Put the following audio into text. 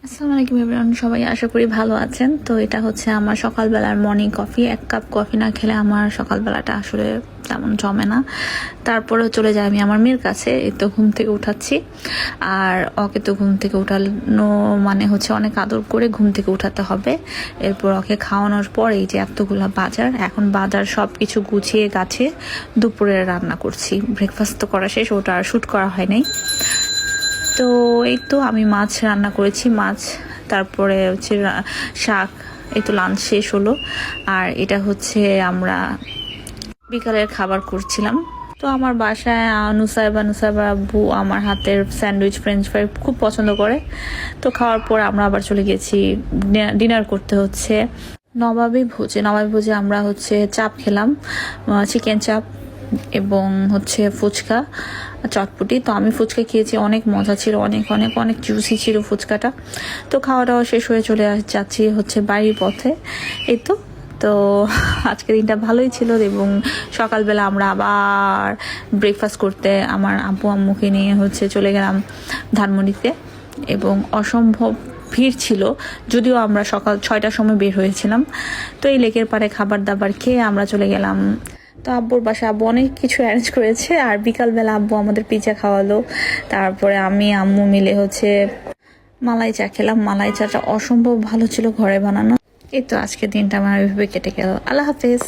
আসসালামু আলাইকুম এভরিওয়ান, সবাই আশা করি ভালো আছেন। তো এটা হচ্ছে আমার সকালবেলার মর্নিং কফি। এক কাপ কফি না খেলে আমার সকালবেলাটা আসলে তেমন জমে না। তারপরে চলে যাই আমি আমার মেয়ের কাছে। এই তো ঘুম থেকে উঠাচ্ছি, আর ওকে তো ঘুম থেকে উঠানো মানে হচ্ছে অনেক আদর করে ঘুম থেকে উঠাতে হবে। এরপর ওকে খাওয়ানোর পর এই যে এতগুলা বাজার, এখন বাজার সব কিছু গুছিয়ে গাছে দুপুরে রান্না করছি। ব্রেকফাস্ট তো করা শেষ, ওটা আর শ্যুট করা হয় নাই। তো এই তো আমি মাছ রান্না করেছি, মাছ, তারপরে হচ্ছে শাক। এই তো লাঞ্চ শেষ হলো। আর এটা হচ্ছে আমরা বিকালের খাবার করছিলাম। তো আমার বাসায় নুসাইবা আব্বু আমার হাতের স্যান্ডউইচ ফ্রেঞ্চ ফ্রাই খুব পছন্দ করে। তো খাওয়ার পর আমরা আবার চলে গেছি ডিনার করতে। হচ্ছে নবাবী ভোজে আমরা হচ্ছে চাপ খেলাম, চিকেন চাপ এবং হচ্ছে ফুচকা, চটপটি। তো আমি ফুচকা খেয়েছি, অনেক মজা ছিল, অনেক অনেক অনেক জুসি ছিল ফুচকাটা। তো খাওয়া দাওয়া শেষ হয়ে চলে যাচ্ছি হচ্ছে বাড়ির পথে। এই তো তো আজকের দিনটা ভালোই ছিল। এবং সকালবেলা আমরা আবার ব্রেকফাস্ট করতে আমার আব্বু আম্মুকে নিয়ে হচ্ছে চলে গেলাম ধানমন্ডিতে। এবং অসম্ভব ভিড় ছিল, যদিও আমরা সকাল 6টার সময় বের হয়েছিলাম। তো এই লেকের পাড়ে খাবার দাবার খেয়ে আমরা চলে গেলাম। তো আব্বুর বাসায় আব্বু অনেক কিছু অ্যারেঞ্জ করেছে, আর বিকালবেলা আব্বু আমাদের পিৎজা খাওয়ালো। তারপরে আমি আম্মু মিলে হচ্ছে মালাই চা খেলাম। মালাই চাটা অসম্ভব ভালো ছিল, ঘরে বানানো। এই তো আজকের দিনটা আমার ওইভাবে কেটে গেল। আল্লাহ হাফেজ।